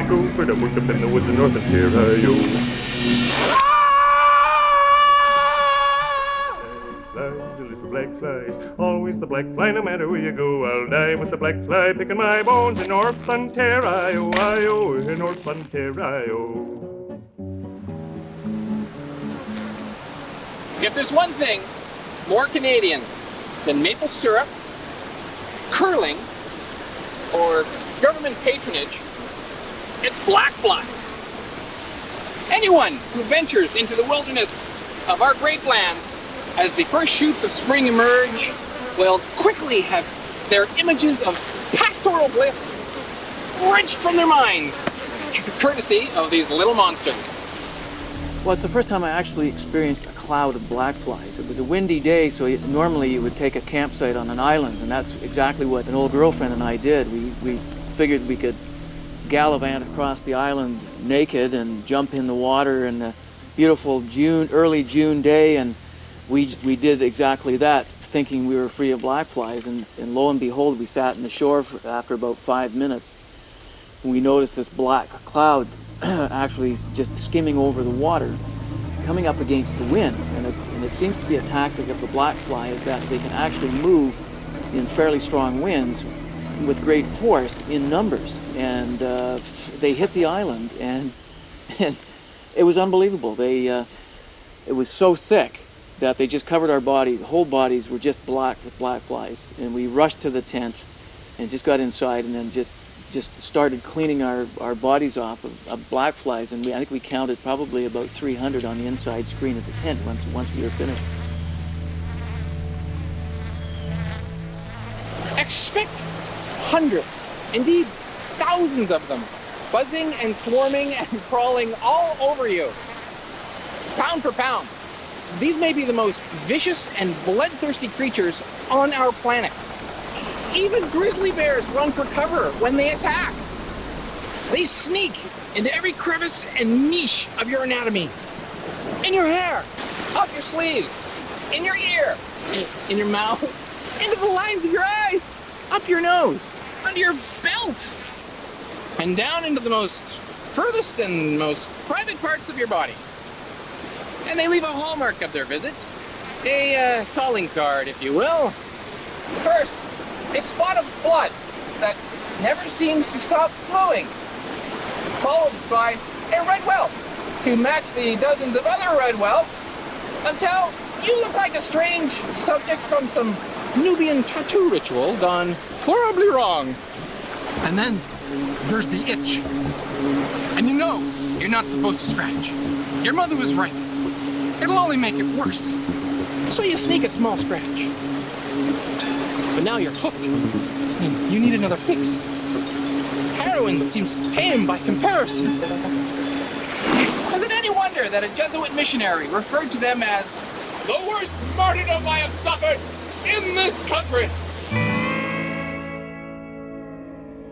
go for the work up in the woods of North Ontario. Flies, the little black flies, always the black fly, no matter where you go. I'll die with the black fly picking my bones in North Ontario, in North Ontario. If there's one thing more Canadian than maple syrup, curling, or government patronage, it's black flies. Anyone who ventures into the wilderness of our great land as the first shoots of spring emerge will quickly have their images of pastoral bliss wrenched from their minds, courtesy of these little monsters. Well, it's the first time I actually experienced a cloud of black flies. It was a windy day, so normally you would take a campsite on an island, and that's exactly what an old girlfriend and I did. We figured we could gallivant across the island naked and jump in the water in a beautiful early June day, and we did exactly that, thinking we were free of black flies, and lo and behold, we sat on the shore after about 5 minutes, and we noticed this black cloud actually just skimming over the water, coming up against the wind, and it seems to be a tactic of the black fly is that they can actually move in fairly strong winds with great force in numbers, and they hit the island, and it was unbelievable. It was so thick that they just covered our body. The whole bodies were just black with black flies, and we rushed to the tent and just got inside, and then just started cleaning our bodies off of black flies, and I think we counted probably about 300 on the inside screen of the tent once we were finished. Expect hundreds, indeed thousands of them, buzzing and swarming and crawling all over you. Pound for pound, these may be the most vicious and bloodthirsty creatures on our planet. Even grizzly bears run for cover when they attack. They sneak into every crevice and niche of your anatomy. In your hair, up your sleeves, in your ear, in your mouth, into the lines of your eyes, up your nose, under your belt, and down into the most furthest and most private parts of your body. And they leave a hallmark of their visit, a calling card, if you will. First, a spot of blood that never seems to stop flowing, followed by a red welt to match the dozens of other red welts until you look like a strange subject from some Nubian tattoo ritual gone horribly wrong. And then there's the itch. And you know you're not supposed to scratch. Your mother was right. It'll only make it worse. So you sneak a small scratch. But now you're hooked, and you need another fix. Heroin seems tame by comparison. Is it any wonder that a Jesuit missionary referred to them as the worst martyrdom I have suffered in this country?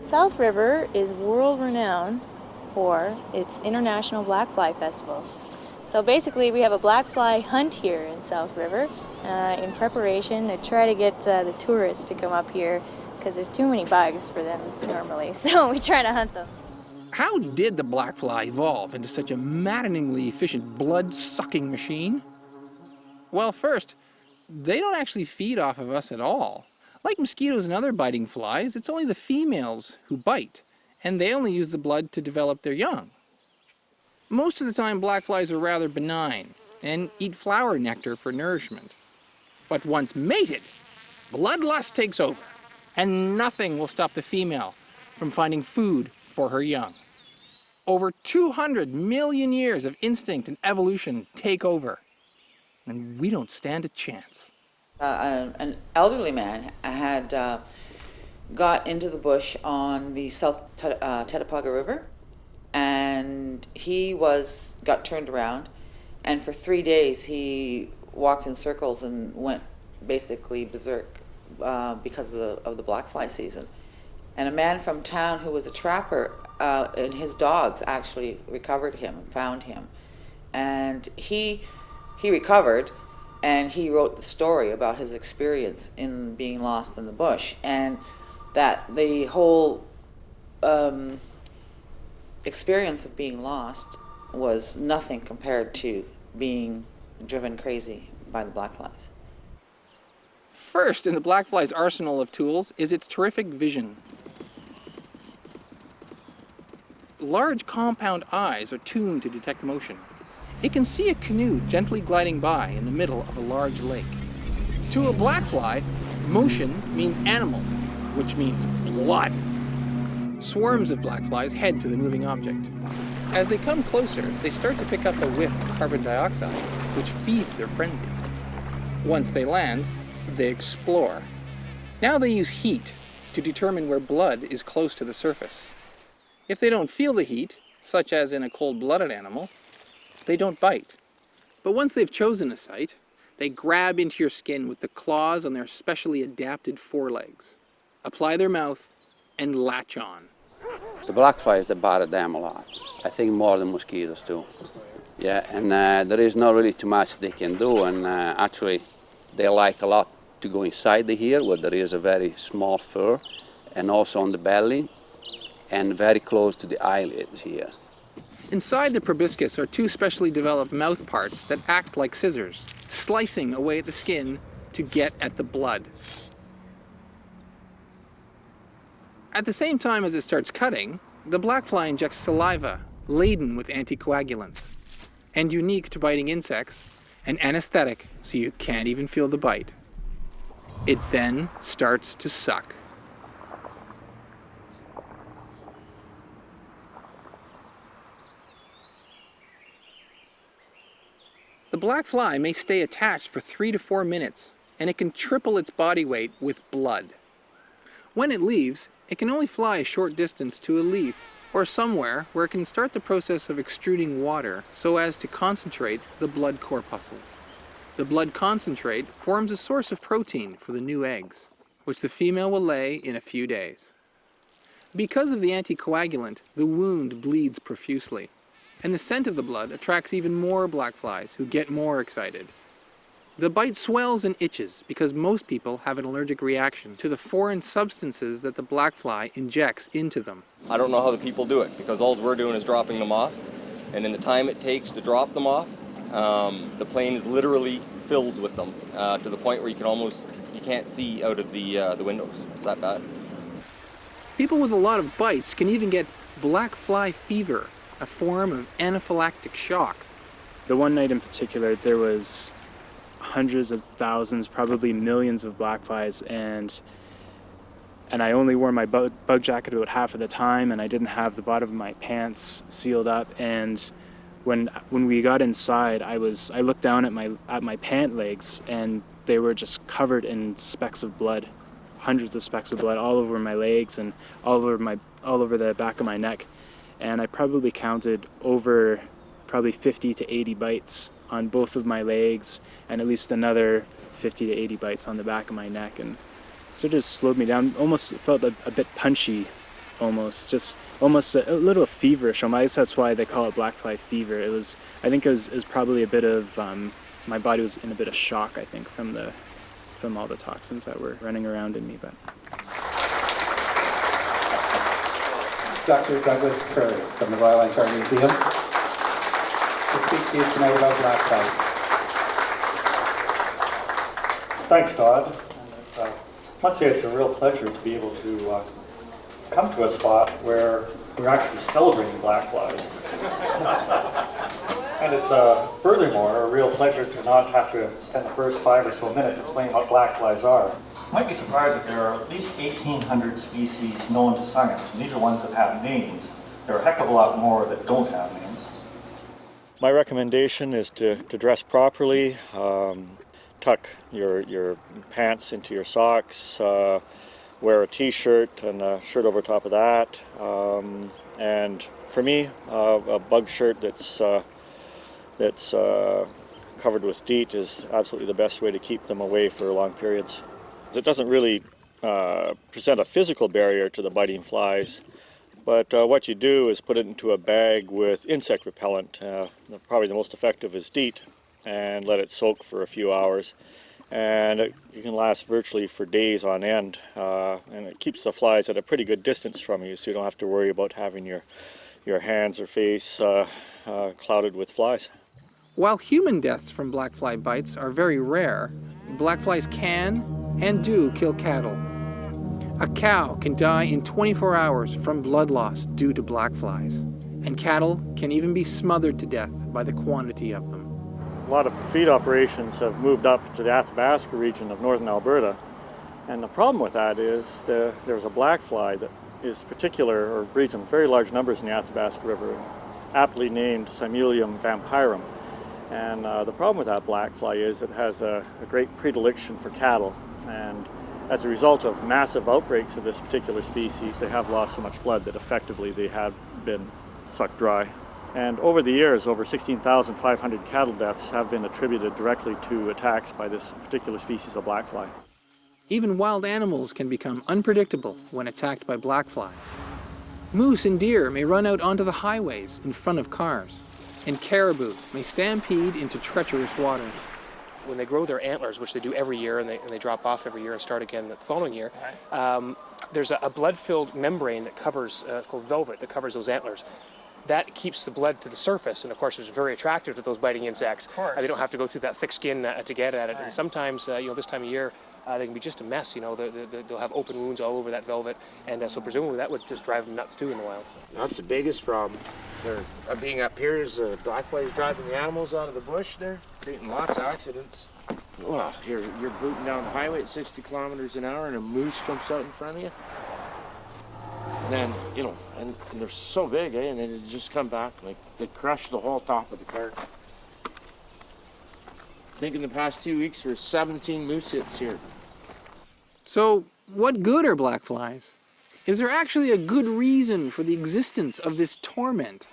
South River is world-renowned for its International Black Fly Festival. So basically, we have a black fly hunt here in South River in preparation to try to get the tourists to come up here because there's too many bugs for them normally. So we try to hunt them. How did the black fly evolve into such a maddeningly efficient blood-sucking machine? Well, first, they don't actually feed off of us at all. Like mosquitoes and other biting flies, it's only the females who bite, and they only use the blood to develop their young. Most of the time, black flies are rather benign and eat flower nectar for nourishment. But once mated, bloodlust takes over, and nothing will stop the female from finding food for her young. Over 200 million years of instinct and evolution take over, and we don't stand a chance. An elderly man had got into the bush on the South Tetapaga River, and he got turned around, and for 3 days he walked in circles and went basically berserk because of the black fly season. And a man from town who was a trapper and his dogs actually recovered him and found him, and he recovered, and he wrote the story about his experience in being lost in the bush, and that the whole experience of being lost was nothing compared to being driven crazy by the blackflies. First in the blackfly's arsenal of tools is its terrific vision. Large compound eyes are tuned to detect motion. It can see a canoe gently gliding by in the middle of a large lake. To a blackfly, motion means animal, which means blood. Swarms of blackflies head to the moving object. As they come closer, they start to pick up a whiff of carbon dioxide, which feeds their frenzy. Once they land, they explore. Now they use heat to determine where blood is close to the surface. If they don't feel the heat, such as in a cold-blooded animal, they don't bite. But once they've chosen a site, they grab into your skin with the claws on their specially adapted forelegs, apply their mouth, and latch on. The blackflies, they bother them a lot. I think more than mosquitoes too. Yeah, and there is not really too much they can do, and actually they like a lot to go inside the ear where there is a very small fur, and also on the belly, and very close to the eyelids here. Inside the proboscis are two specially developed mouth parts that act like scissors, slicing away at the skin to get at the blood. At the same time as it starts cutting, the blackfly injects saliva laden with anticoagulants. And unique to biting insects, an anesthetic so you can't even feel the bite. It then starts to suck. The black fly may stay attached for 3 to 4 minutes, and it can triple its body weight with blood. When it leaves, it can only fly a short distance to a leaf, or somewhere where it can start the process of extruding water so as to concentrate the blood corpuscles. The blood concentrate forms a source of protein for the new eggs, which the female will lay in a few days. Because of the anticoagulant, the wound bleeds profusely, and the scent of the blood attracts even more blackflies who get more excited. The bite swells and itches because most people have an allergic reaction to the foreign substances that the blackfly injects into them. I don't know how the people do it, because all we're doing is dropping them off, and in the time it takes to drop them off, the plane is literally filled with them to the point where you can't see out of the windows. It's that bad. People with a lot of bites can even get blackfly fever, a form of anaphylactic shock. The one night in particular, there was hundreds of thousands, probably millions of blackflies, and I only wore my bug jacket about half of the time, and I didn't have the bottom of my pants sealed up. And when we got inside, I looked down at my pant legs, and they were just covered in specks of blood, hundreds of specks of blood all over my legs and all over the back of my neck. And I probably counted over 50 to 80 bites on both of my legs, and at least another 50 to 80 bites on the back of my neck, and so it just slowed me down. Almost felt a bit punchy, almost a little feverish. I guess that's why they call it blackfly fever. I think it was probably a bit of my body was in a bit of shock, I think, from all the toxins that were running around in me. But Dr. Douglas Curry from the Royal Ontario Museum to speak to you tonight about blackflies. Thanks, Todd. And I must say it's a real pleasure to be able to come to a spot where we're actually celebrating blackflies. And it's furthermore a real pleasure to not have to spend the first 5 or so minutes explaining what blackflies are. You might be surprised that there are at least 1,800 species known to science, and these are ones that have names. There are a heck of a lot more that don't have names. My recommendation is to dress properly, tuck your pants into your socks, wear a t-shirt and a shirt over top of that, and for me, a bug shirt that's covered with DEET is absolutely the best way to keep them away for long periods. It doesn't really present a physical barrier to the biting flies, but what you do is put it into a bag with insect repellent. Probably the most effective is DEET, and let it soak for a few hours. And it can last virtually for days on end, and it keeps the flies at a pretty good distance from you, so you don't have to worry about having your your hands or face clouded with flies. While human deaths from blackfly bites are very rare, blackflies can and do kill cattle. A cow can die in 24 hours from blood loss due to blackflies, and cattle can even be smothered to death by the quantity of them. A lot of feed operations have moved up to the Athabasca region of northern Alberta, and the problem with that is there's a blackfly that is particular or breeds in very large numbers in the Athabasca River, aptly named Simelium vampirum. And the problem with that blackfly is it has a great predilection for cattle, and as a result of massive outbreaks of this particular species, they have lost so much blood that effectively they have been sucked dry. And over the years, over 16,500 cattle deaths have been attributed directly to attacks by this particular species of blackfly. Even wild animals can become unpredictable when attacked by blackflies. Moose and deer may run out onto the highways in front of cars, and caribou may stampede into treacherous waters. When they grow their antlers, which they do every year, and they drop off every year and start again the following year, there's a blood-filled membrane that covers, it's called velvet, that covers those antlers. That keeps the blood to the surface, and of course it's very attractive to those biting insects. They don't have to go through that thick skin to get at it. And sometimes, this time of year, they can be just a mess. They'll have open wounds all over that velvet, and so presumably that would just drive them nuts too in the wild. That's the biggest problem. Being up here is blackflies driving the animals out of the bush. They're creating lots of accidents. Well, you're booting down the highway at 60 kilometers an hour, and a moose jumps out in front of you. And then, and they're so big, and then they just come back, like they crush the whole top of the car. I think in the past 2 weeks there's 17 moose hits here. So, what good are blackflies? Is there actually a good reason for the existence of this torment?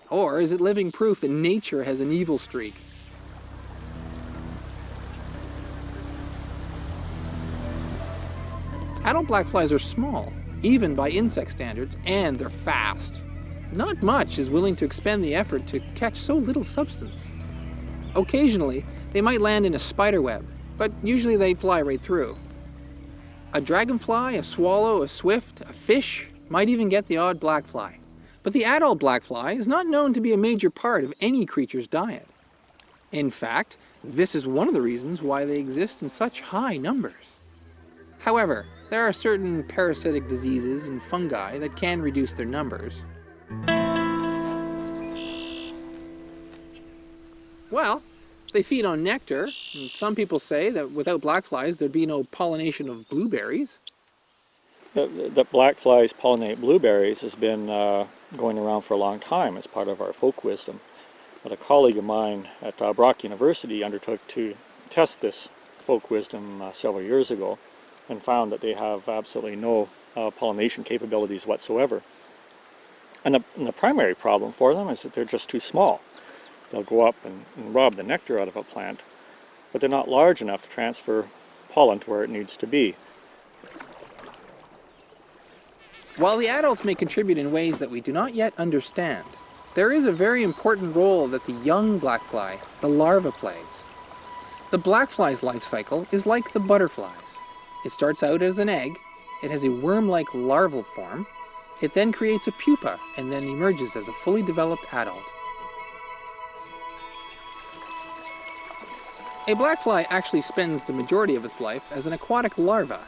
Or is it living proof that nature has an evil streak? Adult blackflies are small, even by insect standards, and they're fast. Not much is willing to expend the effort to catch so little substance. Occasionally, they might land in a spider web, but usually they fly right through. A dragonfly, a swallow, a swift, a fish might even get the odd blackfly. But the adult blackfly is not known to be a major part of any creature's diet. In fact, this is one of the reasons why they exist in such high numbers. However, there are certain parasitic diseases and fungi that can reduce their numbers. Well, they feed on nectar, and some people say that without blackflies there'd be no pollination of blueberries. The blackflies pollinate blueberries has been going around for a long time as part of our folk wisdom. But a colleague of mine at Brock University undertook to test this folk wisdom several years ago and found that they have absolutely no pollination capabilities whatsoever. And the primary problem for them is that they're just too small. They'll go up and rob the nectar out of a plant, but they're not large enough to transfer pollen to where it needs to be. While the adults may contribute in ways that we do not yet understand, there is a very important role that the young blackfly, the larva, plays. The blackfly's life cycle is like the butterfly's. It starts out as an egg, it has a worm-like larval form, it then creates a pupa and then emerges as a fully developed adult. A blackfly actually spends the majority of its life as an aquatic larva.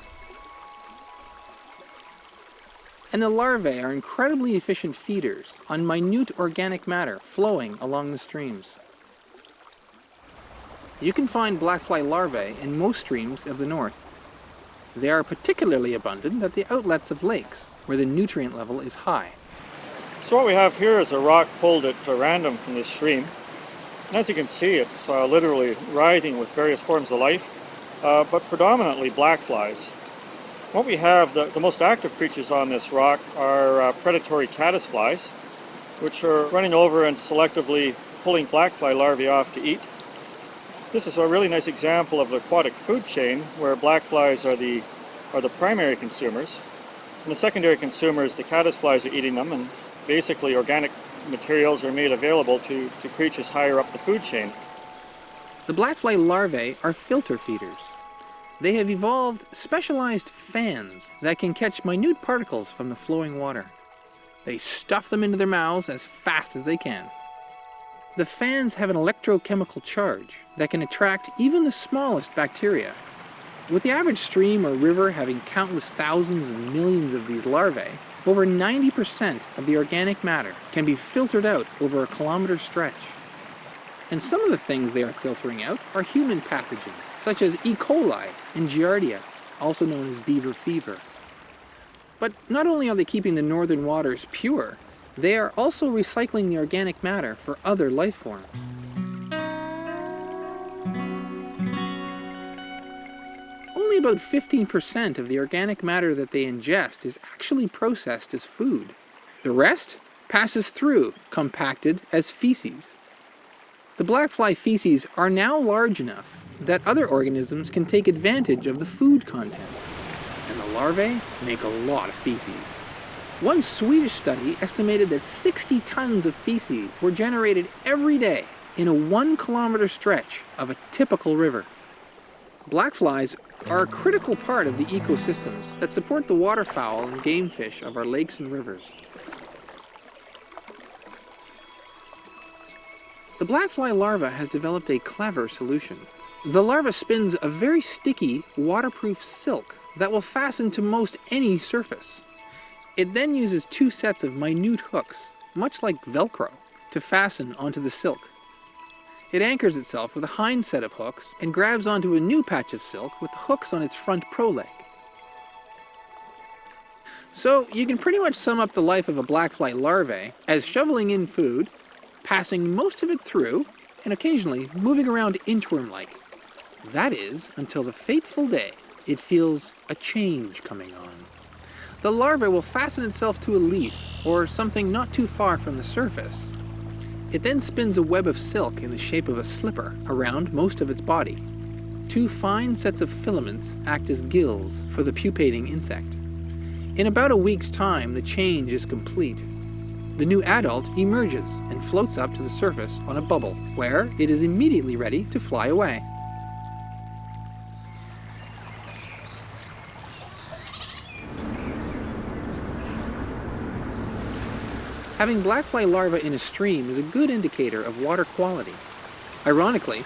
And the larvae are incredibly efficient feeders on minute organic matter flowing along the streams. You can find blackfly larvae in most streams of the north. They are particularly abundant at the outlets of lakes, where the nutrient level is high. So what we have here is a rock pulled at random from this stream. And as you can see, it's literally writhing with various forms of life, but predominantly blackflies. What we have, the most active creatures on this rock are predatory caddisflies, which are running over and selectively pulling blackfly larvae off to eat. This is a really nice example of the aquatic food chain where blackflies are the primary consumers. And the secondary consumers, the caddisflies, are eating them, and basically organic materials are made available to creatures higher up the food chain. The blackfly larvae are filter feeders. They have evolved specialized fans that can catch minute particles from the flowing water. They stuff them into their mouths as fast as they can. The fans have an electrochemical charge that can attract even the smallest bacteria. With the average stream or river having countless thousands and millions of these larvae, over 90% of the organic matter can be filtered out over a kilometer stretch. And some of the things they are filtering out are human pathogens, such as E. coli and Giardia, also known as beaver fever. But not only are they keeping the northern waters pure, they are also recycling the organic matter for other life forms. Only about 15% of the organic matter that they ingest is actually processed as food. The rest passes through, compacted as feces. The blackfly feces are now large enough that other organisms can take advantage of the food content, and the larvae make a lot of feces. One Swedish study estimated that 60 tons of feces were generated every day in a 1 kilometer stretch of a typical river. Blackflies are a critical part of the ecosystems that support the waterfowl and game fish of our lakes and rivers. The blackfly larva has developed a clever solution. The larva spins a very sticky, waterproof silk that will fasten to most any surface. It then uses 2 sets of minute hooks, much like Velcro, to fasten onto the silk. It anchors itself with a hind set of hooks and grabs onto a new patch of silk with the hooks on its front proleg. So you can pretty much sum up the life of a blackfly larvae as shoveling in food, passing most of it through, and occasionally moving around inchworm-like. That is, until the fateful day it feels a change coming on. The larva will fasten itself to a leaf or something not too far from the surface. It then spins a web of silk in the shape of a slipper around most of its body. 2 fine sets of filaments act as gills for the pupating insect. In about a week's time, the change is complete. The new adult emerges and floats up to the surface on a bubble, where it is immediately ready to fly away. Having blackfly larvae in a stream is a good indicator of water quality. Ironically,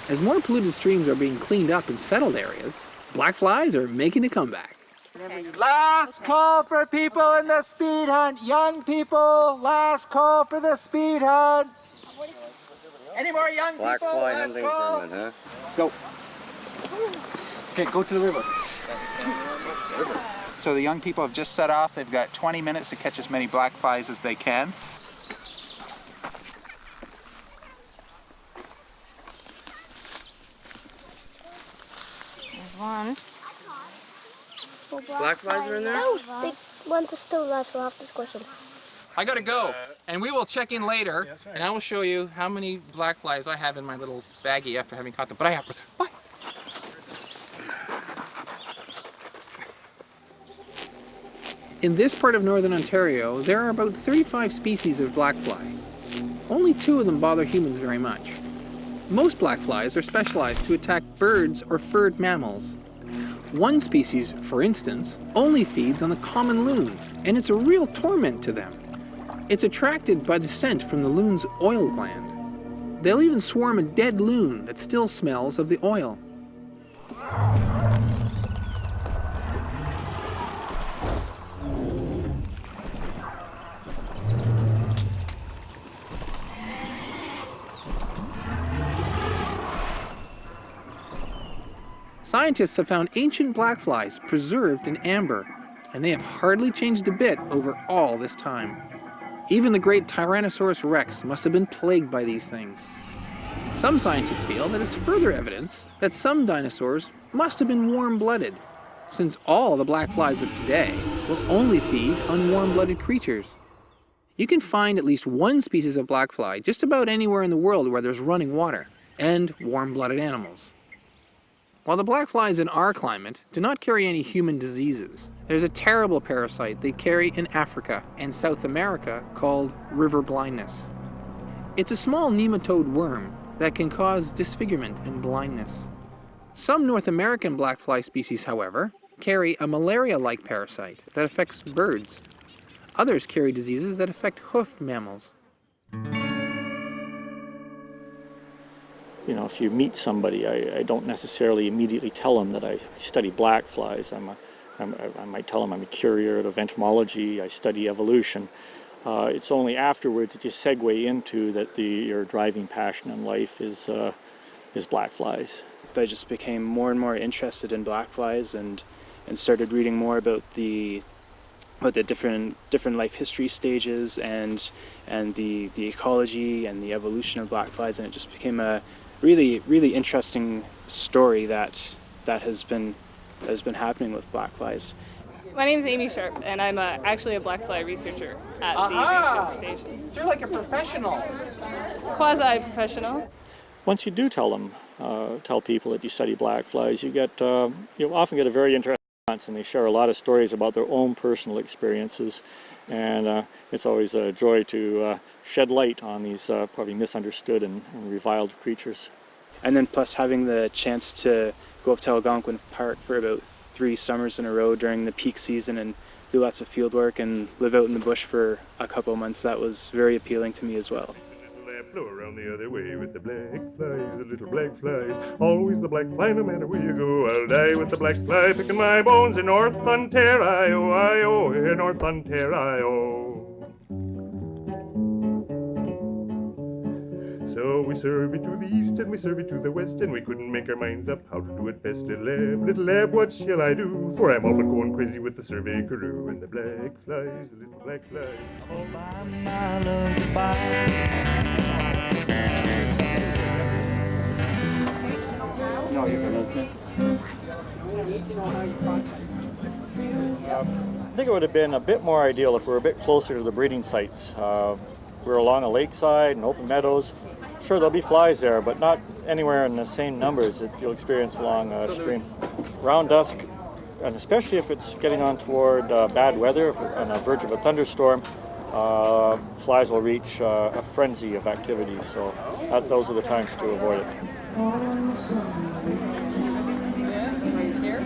as more polluted streams are being cleaned up in settled areas, blackflies are making a comeback. Last call for people in the speed hunt. Young people, last call for the speed hunt. Any more young people? Last call. Tournament, huh? Go. Okay, go to the river. So the young people have just set off. They've got 20 minutes to catch as many blackflies as they can. There's one. Blackflies are in there? No, big ones are still alive. We'll have to squish them. I gotta go, and we will check in later, and I will show you how many blackflies I have in my little baggie after having caught them. But I have to. Bye. In this part of northern Ontario, there are about 35 species of blackfly. Only 2 of them bother humans very much. Most blackflies are specialized to attack birds or furred mammals. One species, for instance, only feeds on the common loon, and it's a real torment to them. It's attracted by the scent from the loon's oil gland. They'll even swarm a dead loon that still smells of the oil. Scientists have found ancient blackflies preserved in amber, and they have hardly changed a bit over all this time. Even the great Tyrannosaurus rex must have been plagued by these things. Some scientists feel that it's further evidence that some dinosaurs must have been warm-blooded, since all the blackflies of today will only feed on warm-blooded creatures. You can find at least one species of blackfly just about anywhere in the world where there's running water, and warm-blooded animals. While the blackflies in our climate do not carry any human diseases, there's a terrible parasite they carry in Africa and South America called river blindness. It's a small nematode worm that can cause disfigurement and blindness. Some North American blackfly species, however, carry a malaria-like parasite that affects birds. Others carry diseases that affect hoofed mammals. You know, if you meet somebody, I don't necessarily immediately tell them that I study black flies. I might tell them I'm a curator of entomology, I study evolution. It's only afterwards that you segue into that your driving passion in life is black flies. I just became more and more interested in black flies and started reading more about the different life history stages and the ecology and the evolution of black flies, and it just became a really interesting story that has been happening with black flies. My name is Amy Sharp, and I'm actually a black fly researcher at the research station. So you're like a professional. Quasi-professional. Once you do tell people that you study black flies, you often get a very interesting response, and they share a lot of stories about their own personal experiences, and it's always a joy to shed light on these probably misunderstood and reviled creatures. And then plus having the chance to go up to Algonquin Park for about 3 summers in a row during the peak season and do lots of field work and live out in the bush for a couple of months, that was very appealing to me as well. Flow around the other way with the black flies, the little black flies. Always the black fly, no matter where you go. I'll die with the black fly, picking my bones in North Ontario, in North Ontario. So we serve it to the east and we serve it to the west, and we couldn't make our minds up how to do it best. Little lab, what shall I do? For I'm all but going crazy with the survey crew and the black flies, the little black flies. All by my lullaby. No, you're okay. I think it would have been a bit more ideal if we were a bit closer to the breeding sites. We're along a lakeside and open meadows. Sure, there'll be flies there, but not anywhere in the same numbers that you'll experience along a stream. Around dusk, and especially if it's getting on toward bad weather, if we're on the verge of a thunderstorm, flies will reach a frenzy of activity, so those are the times to avoid it. Yes, right here.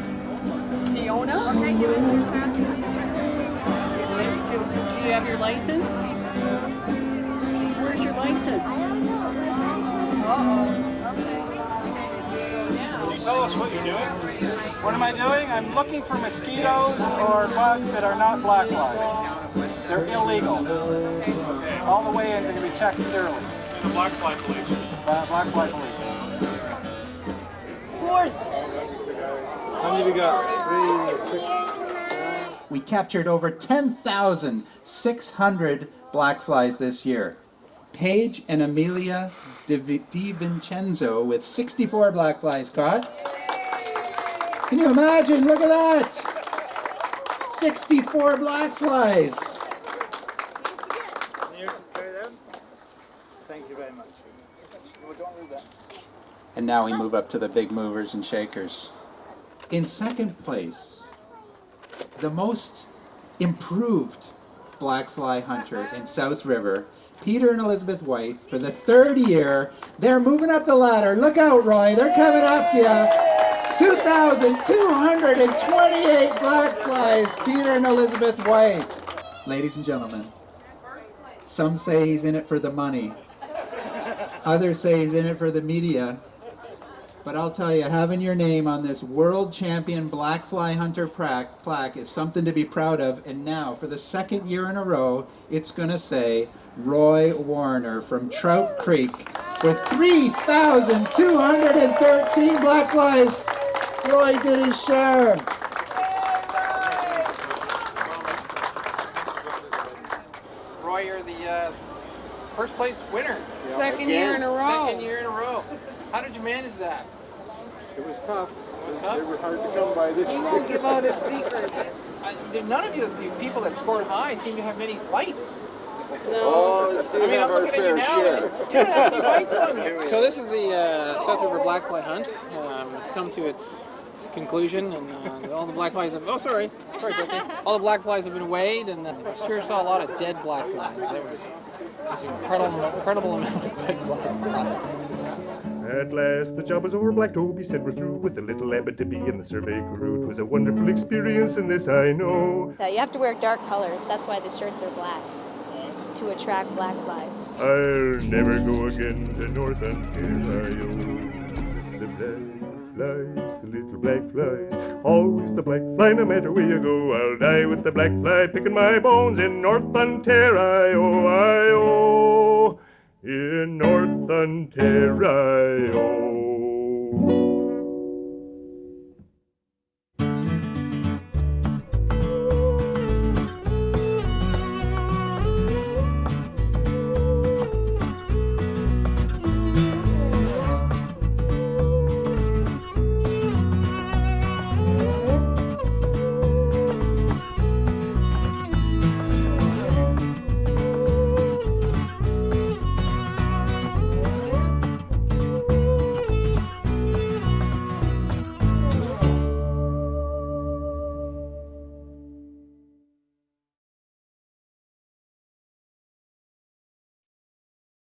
Fiona? Okay, give us your patch. Do you have your license? Where's your license? Can you tell us what you're doing? What am I doing? I'm looking for mosquitoes or bugs that are not black flies. They're illegal. All the way ins are going to be checked thoroughly. The black fly police. Black fly police. How many have you got? 3, 6. We captured over 10,600 black flies this year. Paige and Amelia DiVincenzo with 64 black flies caught. Can you imagine? Look at that! 64 black flies! Thank you very much. And now we move up to the big movers and shakers. In second place, the most improved black fly hunter in South River, Peter and Elizabeth White, for the 3rd year. They're moving up the ladder. Look out, Roy. They're coming up to you. 2,228 black flies, Peter and Elizabeth White. Ladies and gentlemen, some say he's in it for the money. Others say he's in it for the media. But I'll tell you, having your name on this world champion black fly hunter plaque is something to be proud of. And now, for the 2nd year in a row, it's going to say Roy Warner from Trout Creek with 3,213 black flies. Roy did his share. Roy, you're the first place winner. Second year in a row. 2nd year in a row. How did you manage that? It was tough. It was tough? They were hard to come by this year. He won't give out his secrets. None of you people that scored high seem to have many whites. Oh, I mean, I'm looking at you now. You don't have any whites on you. So this is the South River black fly hunt. It's come to its conclusion, and all the black flies have. Oh, sorry, Jesse. All the black flies have been weighed, and I sure saw a lot of dead black flies. There was an incredible amount of dead black flies. At last the job was over, Black Toby said we're through with the little Abitibi and the survey crew. 'Twas a wonderful experience, and this I know. So you have to wear dark colors. That's why the shirts are black, to attract black flies. I'll never go again to North Ontario. The black flies, the little black flies, always the black fly, no matter where you go. I'll die with the black fly picking my bones in North Ontario, in North Ontario.